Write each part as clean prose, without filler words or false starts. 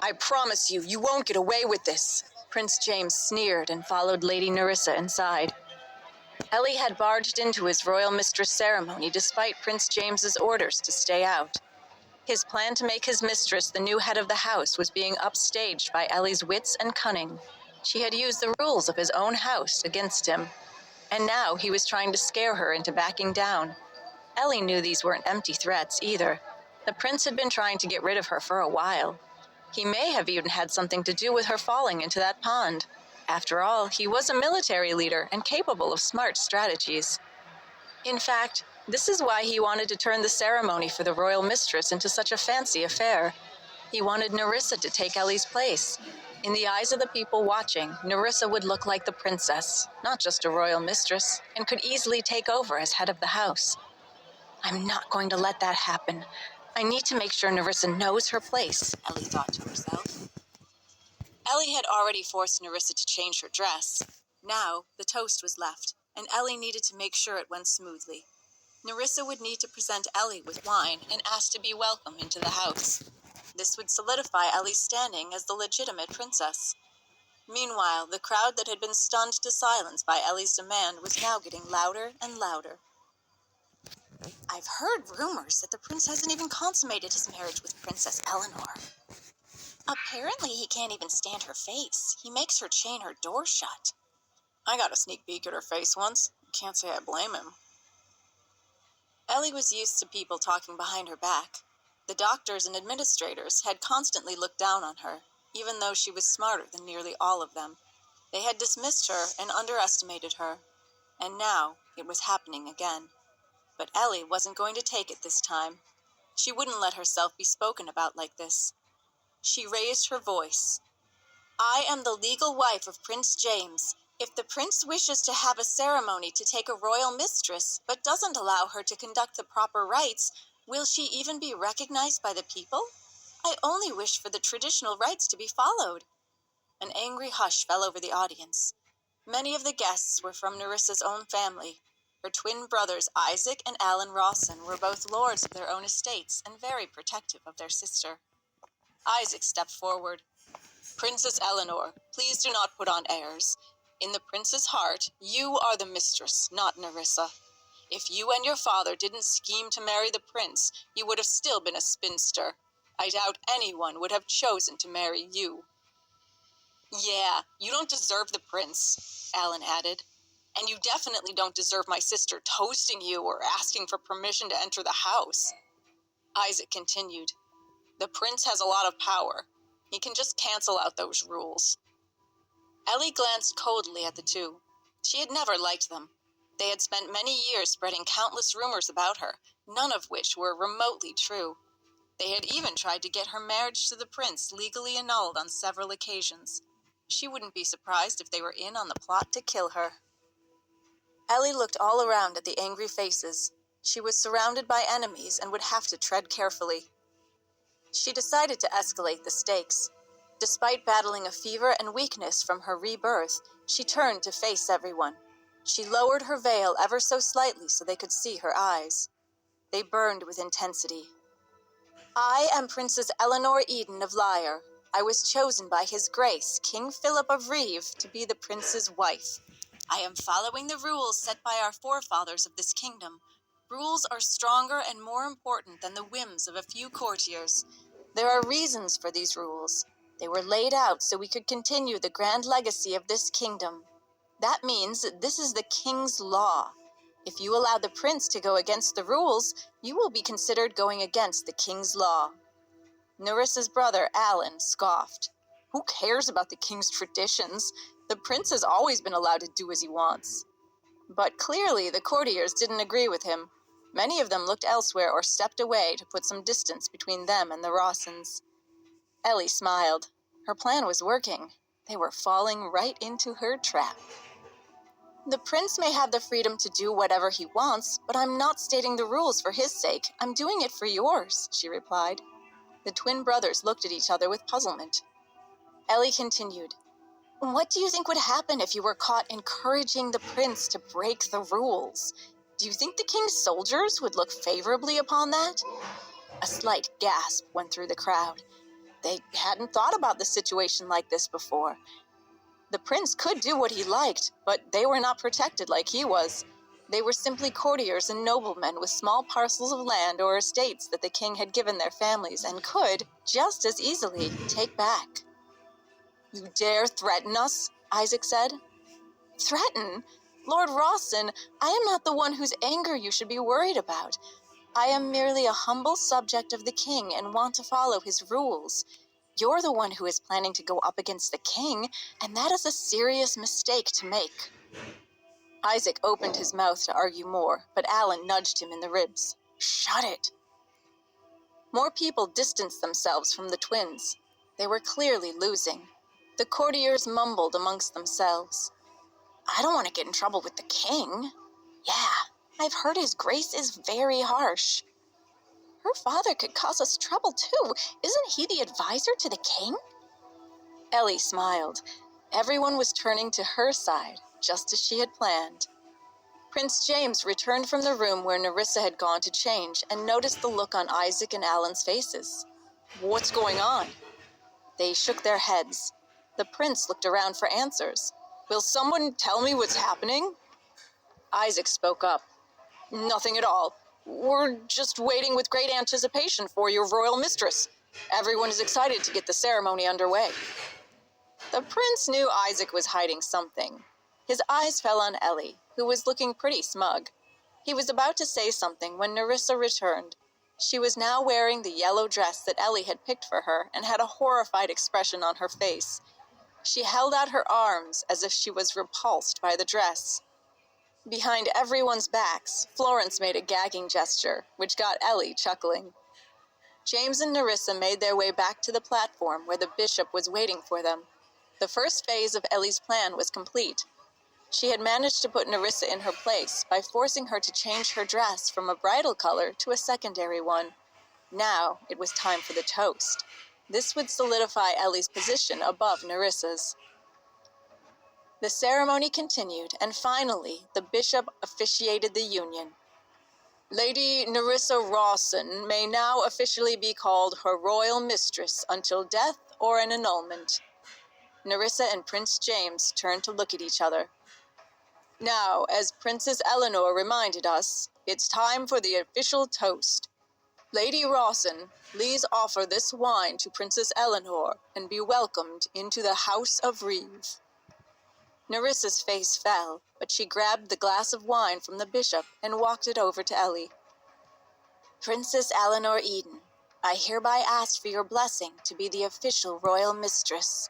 I promise you, you won't get away with this. Prince James sneered and followed Lady Nerissa inside. Ellie had barged into his royal mistress ceremony despite Prince James's orders to stay out. His plan to make his mistress the new head of the house was being upstaged by Ellie's wits and cunning. She had used the rules of his own house against him, and now he was trying to scare her into backing down. Ellie knew these weren't empty threats either. The prince had been trying to get rid of her for a while. He may have even had something to do with her falling into that pond. After all, he was a military leader and capable of smart strategies. In fact, this is why he wanted to turn the ceremony for the royal mistress into such a fancy affair. He wanted Nerissa to take Ellie's place. In the eyes of the people watching, Nerissa would look like the princess, not just a royal mistress, and could easily take over as head of the house. I'm not going to let that happen. I need to make sure Nerissa knows her place, Ellie thought to herself. Ellie had already forced Nerissa to change her dress. Now, the toast was left, and Ellie needed to make sure it went smoothly. Nerissa would need to present Ellie with wine and ask to be welcome into the house. This would solidify Ellie's standing as the legitimate princess. Meanwhile, the crowd that had been stunned to silence by Ellie's demand was now getting louder and louder. I've heard rumors that the prince hasn't even consummated his marriage with Princess Eleanor. Apparently he can't even stand her face. He makes her chain her door shut. I got a sneak peek at her face once. Can't say I blame him. Ellie was used to people talking behind her back. The doctors and administrators had constantly looked down on her, even though she was smarter than nearly all of them. They had dismissed her and underestimated her. And now it was happening again. But Ellie wasn't going to take it this time. She wouldn't let herself be spoken about like this. She raised her voice. I am the legal wife of Prince James. If the prince wishes to have a ceremony to take a royal mistress, but doesn't allow her to conduct the proper rites, will she even be recognized by the people? I only wish for the traditional rites to be followed. An angry hush fell over the audience. Many of the guests were from Nerissa's own family. Her twin brothers Isaac and Alan Rawson were both lords of their own estates and very protective of their sister. Isaac stepped forward. Princess Eleanor, please do not put on airs. In the prince's heart, you are the mistress, not Nerissa. If you and your father didn't scheme to marry the prince, you would have still been a spinster. I doubt anyone would have chosen to marry you. Yeah, you don't deserve the prince, Alan added. And you definitely don't deserve my sister toasting you or asking for permission to enter the house. Isaac continued. The prince has a lot of power. He can just cancel out those rules. Ellie glanced coldly at the two. She had never liked them. They had spent many years spreading countless rumors about her, none of which were remotely true. They had even tried to get her marriage to the prince legally annulled on several occasions. She wouldn't be surprised if they were in on the plot to kill her. Ellie looked all around at the angry faces. She was surrounded by enemies and would have to tread carefully. She decided to escalate the stakes. Despite battling a fever and weakness from her rebirth, she turned to face everyone. She lowered her veil ever so slightly so they could see her eyes. They burned with intensity. I am Princess Eleanor Eden of Lyre. I was chosen by His Grace, King Philip of Reve, to be the prince's wife. I am following the rules set by our forefathers of this kingdom. Rules are stronger and more important than the whims of a few courtiers. There are reasons for these rules. They were laid out so we could continue the grand legacy of this kingdom. That means this is the king's law. If you allow the prince to go against the rules, you will be considered going against the king's law. Nerissa's brother, Alan, scoffed. Who cares about the king's traditions? The prince has always been allowed to do as he wants. But clearly the courtiers didn't agree with him. Many of them looked elsewhere or stepped away to put some distance between them and the Rawsons. Ellie smiled. Her plan was working. They were falling right into her trap. The prince may have the freedom to do whatever he wants, but I'm not stating the rules for his sake. I'm doing it for yours, she replied. The twin brothers looked at each other with puzzlement. Ellie continued. What do you think would happen if you were caught encouraging the prince to break the rules? Do you think the king's soldiers would look favorably upon that? A slight gasp went through the crowd. They hadn't thought about the situation like this before. The prince could do what he liked, but they were not protected like he was. They were simply courtiers and noblemen with small parcels of land or estates that the king had given their families and could, just as easily, take back. "You dare threaten us?" Isaac said. "Threaten? Lord Rawson, I am not the one whose anger you should be worried about. I am merely a humble subject of the king and want to follow his rules. You're the one who is planning to go up against the king, and that is a serious mistake to make." Isaac opened his mouth to argue more, but Alan nudged him in the ribs. "Shut it." More people distanced themselves from the twins. They were clearly losing. The courtiers mumbled amongst themselves. "I don't want to get in trouble with the king." "Yeah, I've heard his grace is very harsh." "Her father could cause us trouble too. Isn't he the advisor to the king?" Ellie smiled. Everyone was turning to her side, just as she had planned. Prince James returned from the room where Nerissa had gone to change and noticed the look on Isaac and Alan's faces. "What's going on?" They shook their heads. The prince looked around for answers. "Will someone tell me what's happening?" Isaac spoke up. "Nothing at all. We're just waiting with great anticipation for your royal mistress. Everyone is excited to get the ceremony underway." The prince knew Isaac was hiding something. His eyes fell on Ellie, who was looking pretty smug. He was about to say something when Nerissa returned. She was now wearing the yellow dress that Ellie had picked for her and had a horrified expression on her face. She held out her arms as if she was repulsed by the dress. Behind everyone's backs, Florence made a gagging gesture, which got Ellie chuckling. James and Nerissa made their way back to the platform where the bishop was waiting for them. The first phase of Ellie's plan was complete. She had managed to put Nerissa in her place by forcing her to change her dress from a bridal color to a secondary one. Now it was time for the toast. This would solidify Ellie's position above Nerissa's. The ceremony continued, and finally, the bishop officiated the union. "Lady Nerissa Rawson may now officially be called her royal mistress until death or an annulment." Nerissa and Prince James turned to look at each other. "Now, as Princess Eleanor reminded us, it's time for the official toast. Lady Rawson, please offer this wine to Princess Eleanor and be welcomed into the House of Reeve." Nerissa's face fell, but she grabbed the glass of wine from the bishop and walked it over to Ellie. "Princess Eleanor Eden, I hereby ask for your blessing to be the official royal mistress."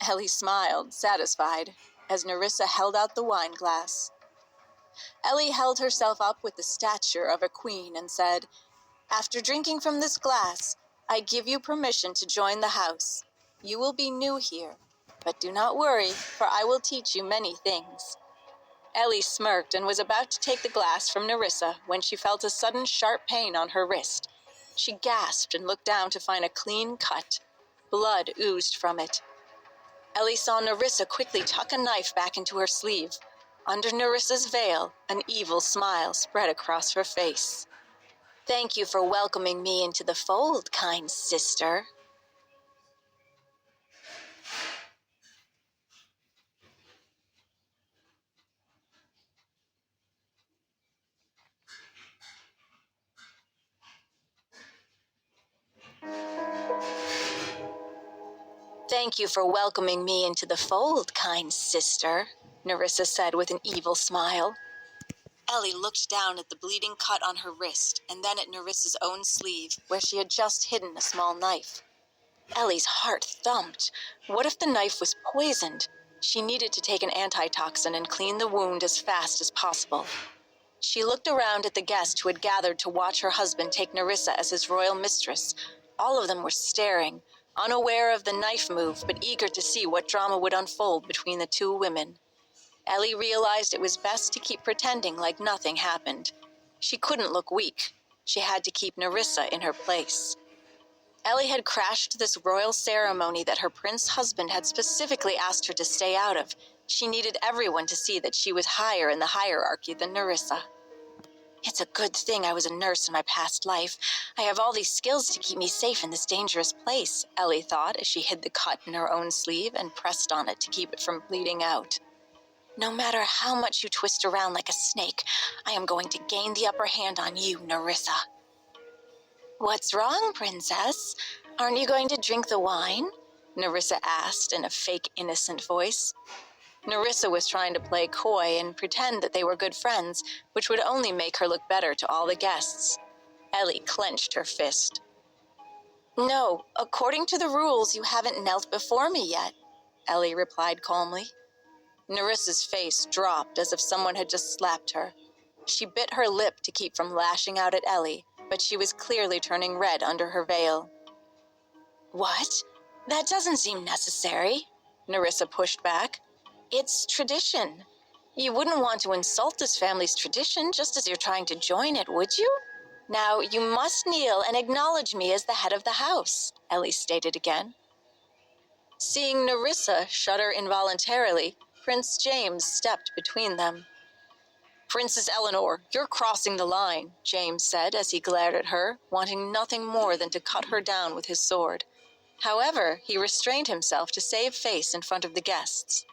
Ellie smiled, satisfied, as Nerissa held out the wine glass. Ellie held herself up with the stature of a queen and said, "After drinking from this glass, I give you permission to join the house. You will be new here, but do not worry, for I will teach you many things." Ellie smirked and was about to take the glass from Nerissa when she felt a sudden sharp pain on her wrist. She gasped and looked down to find a clean cut. Blood oozed from it. Ellie saw Nerissa quickly tuck a knife back into her sleeve. Under Nerissa's veil, an evil smile spread across her face. "Thank you for welcoming me into the fold, kind sister." "Thank you for welcoming me into the fold, kind sister," Nerissa said with an evil smile. Ellie looked down at the bleeding cut on her wrist and then at Nerissa's own sleeve, where she had just hidden a small knife. Ellie's heart thumped. What if the knife was poisoned? She needed to take an antitoxin and clean the wound as fast as possible. She looked around at the guests who had gathered to watch her husband take Nerissa as his royal mistress. All of them were staring, unaware of the knife move, but eager to see what drama would unfold between the two women. Ellie realized it was best to keep pretending like nothing happened. She couldn't look weak. She had to keep Nerissa in her place. Ellie had crashed this royal ceremony that her prince husband had specifically asked her to stay out of. She needed everyone to see that she was higher in the hierarchy than Nerissa. It's a good thing I was a nurse in my past life. I have all these skills to keep me safe in this dangerous place, Ellie thought as she hid the cut in her own sleeve and pressed on it to keep it from bleeding out. No matter how much you twist around like a snake, I am going to gain the upper hand on you, Nerissa. What's wrong, Princess? Aren't you going to drink the wine? Nerissa asked in a fake innocent voice. Nerissa was trying to play coy and pretend that they were good friends, which would only make her look better to all the guests. Ellie clenched her fist. No, according to the rules, you haven't knelt before me yet, Ellie replied calmly. Nerissa's face dropped as if someone had just slapped her. She bit her lip to keep from lashing out at Ellie, but she was clearly turning red under her veil. What? That doesn't seem necessary, Nerissa pushed back. It's tradition. You wouldn't want to insult this family's tradition just as you're trying to join it, would you? Now, you must kneel and acknowledge me as the head of the house, Ellie stated again. Seeing Nerissa shudder involuntarily, Prince James stepped between them. Princess Eleanor, you're crossing the line, James said as he glared at her, wanting nothing more than to cut her down with his sword. However, he restrained himself to save face in front of the guests.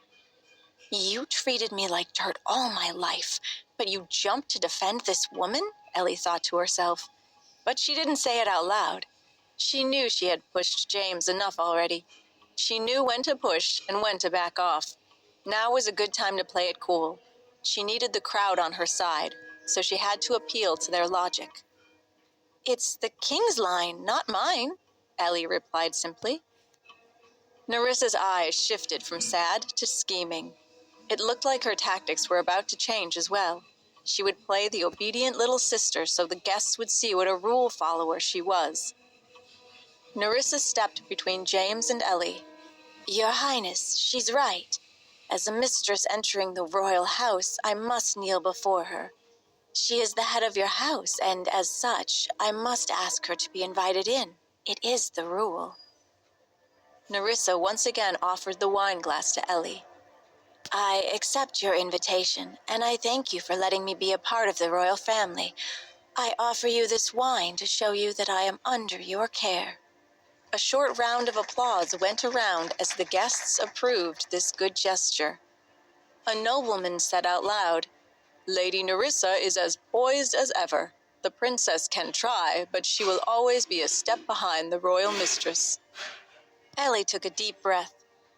You treated me like dirt all my life, but you jumped to defend this woman? Ellie thought to herself. But she didn't say it out loud. She knew she had pushed James enough already. She knew when to push and when to back off. Now was a good time to play it cool. She needed the crowd on her side, so she had to appeal to their logic. It's the king's line, not mine, Ellie replied simply. Nerissa's eyes shifted from sad to scheming. It looked like her tactics were about to change as well. She would play the obedient little sister so the guests would see what a rule follower she was. Nerissa stepped between James and Ellie. Your Highness, she's right. As a mistress entering the royal house, I must kneel before her. She is the head of your house, and as such, I must ask her to be invited in. It is the rule. Nerissa once again offered the wine glass to Ellie. I accept your invitation, and I thank you for letting me be a part of the royal family. I offer you this wine to show you that I am under your care. A short round of applause went around as the guests approved this good gesture. A nobleman said out loud, Lady Nerissa is as poised as ever. The princess can try, but she will always be a step behind the royal mistress. Ellie took a deep breath.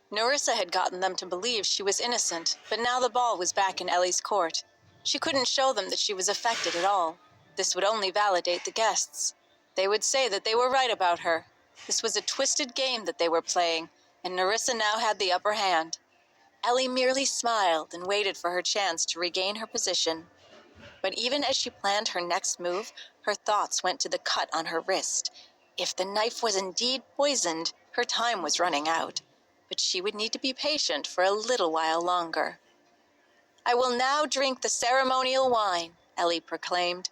Nerissa had gotten them to believe she was innocent, but now the ball was back in Ellie's court. She couldn't show them that she was affected at all. This would only validate the guests. They would say that they were right about her. This was a twisted game that they were playing, and Nerissa now had the upper hand. Ellie merely smiled and waited for her chance to regain her position. But even as she planned her next move, her thoughts went to the cut on her wrist. If the knife was indeed poisoned, her time was running out. But she would need to be patient for a little while longer. I will now drink the ceremonial wine, Ellie proclaimed.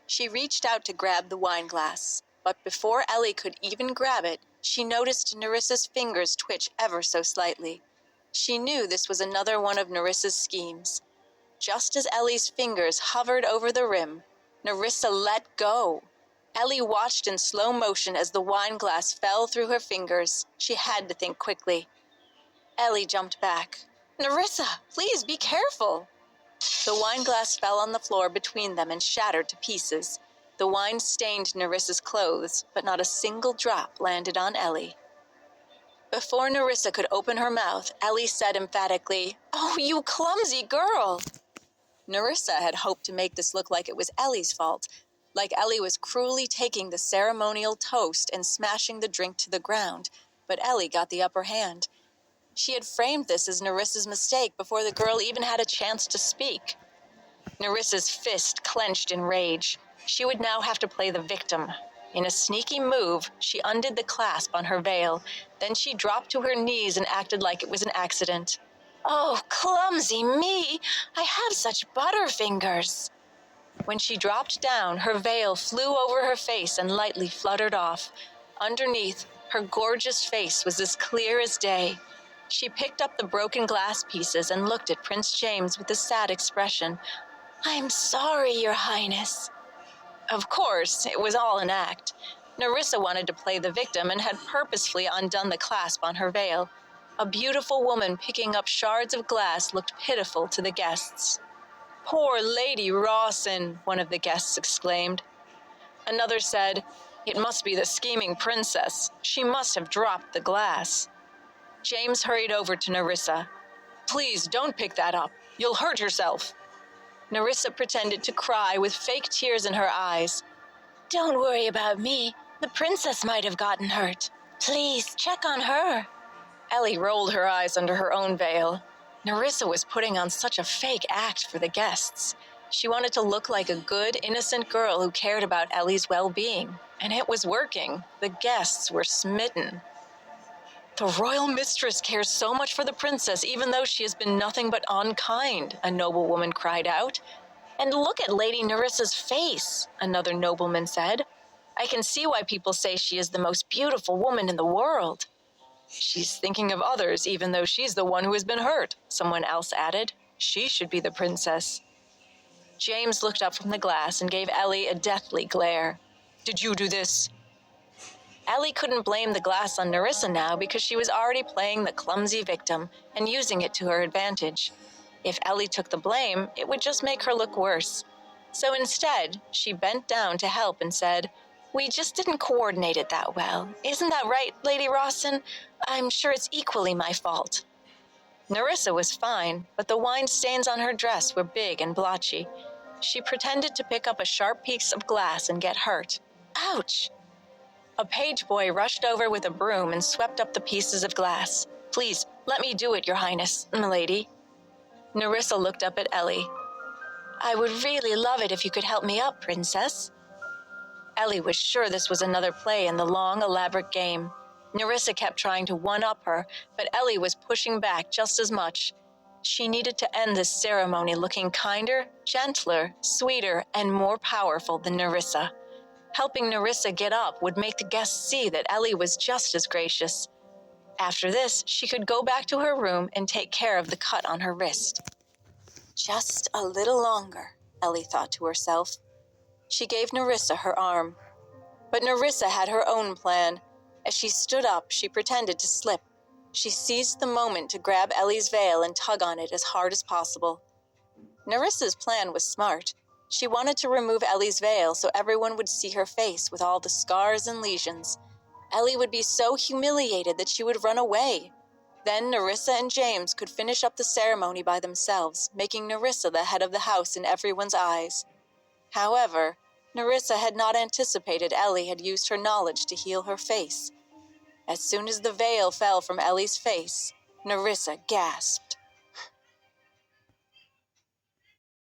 She reached out to grab the wine glass, but before Ellie could even grab it, she noticed Nerissa's fingers twitch ever so slightly. She knew this was another one of Nerissa's schemes. Just as Ellie's fingers hovered over the rim, Nerissa let go. Ellie watched in slow motion as the wine glass fell through her fingers. She had to think quickly. Ellie jumped back. Nerissa, please be careful. The wine glass fell on the floor between them and shattered to pieces. The wine stained Nerissa's clothes, but not a single drop landed on Ellie. Before Nerissa could open her mouth, Ellie said emphatically, Oh, you clumsy girl! Nerissa had hoped to make this look like it was Ellie's fault, like Ellie was cruelly taking the ceremonial toast and smashing the drink to the ground, but Ellie got the upper hand. She had framed this as Nerissa's mistake before the girl even had a chance to speak. Nerissa's fist clenched in rage. She would now have to play the victim. In a sneaky move, she undid the clasp on her veil. Then she dropped to her knees and acted like it was an accident. Oh, clumsy me! I have such butterfingers! When she dropped down, her veil flew over her face and lightly fluttered off. Underneath, her gorgeous face was as clear as day. She picked up the broken glass pieces and looked at Prince James with a sad expression. I'm sorry, Your Highness. Of course, it was all an act. Nerissa wanted to play the victim and had purposefully undone the clasp on her veil. A beautiful woman picking up shards of glass looked pitiful to the guests. "Poor Lady Rawson," one of the guests exclaimed. Another said, "It must be the scheming princess. She must have dropped the glass." James hurried over to Nerissa. "Please don't pick that up. You'll hurt yourself." Nerissa pretended to cry with fake tears in her eyes. "Don't worry about me. The princess might have gotten hurt. Please, check on her." Ellie rolled her eyes under her own veil. Nerissa was putting on such a fake act for the guests. She wanted to look like a good, innocent girl who cared about Ellie's well-being. And it was working. The guests were smitten. "The royal mistress cares so much for the princess, even though she has been nothing but unkind," a noblewoman cried out. "And look at Lady Nerissa's face," another nobleman said. "I can see why people say she is the most beautiful woman in the world." "She's thinking of others, even though she's the one who has been hurt," someone else added. "She should be the princess." James looked up from the glass and gave Ellie a deathly glare. "Did you do this?" Ellie couldn't blame the glass on Nerissa now because she was already playing the clumsy victim and using it to her advantage. If Ellie took the blame, it would just make her look worse. So instead, she bent down to help and said, "We just didn't coordinate it that well. Isn't that right, Lady Rawson? I'm sure it's equally my fault." Nerissa was fine, but the wine stains on her dress were big and blotchy. She pretended to pick up a sharp piece of glass and get hurt. Ouch! A page boy rushed over with a broom and swept up the pieces of glass. "Please, let me do it, Your Highness, milady." Nerissa looked up at Ellie. "I would really love it if you could help me up, Princess." Ellie was sure this was another play in the long, elaborate game. Nerissa kept trying to one-up her, but Ellie was pushing back just as much. She needed to end this ceremony looking kinder, gentler, sweeter, and more powerful than Nerissa. Helping Nerissa get up would make the guests see that Ellie was just as gracious. After this, she could go back to her room and take care of the cut on her wrist. Just a little longer, Ellie thought to herself. She gave Nerissa her arm. But Nerissa had her own plan. As she stood up, she pretended to slip. She seized the moment to grab Ellie's veil and tug on it as hard as possible. Nerissa's plan was smart. She wanted to remove Ellie's veil so everyone would see her face with all the scars and lesions. Ellie would be so humiliated that she would run away. Then Nerissa and James could finish up the ceremony by themselves, making Nerissa the head of the house in everyone's eyes. However, Nerissa had not anticipated Ellie had used her knowledge to heal her face. As soon as the veil fell from Ellie's face, Nerissa gasped.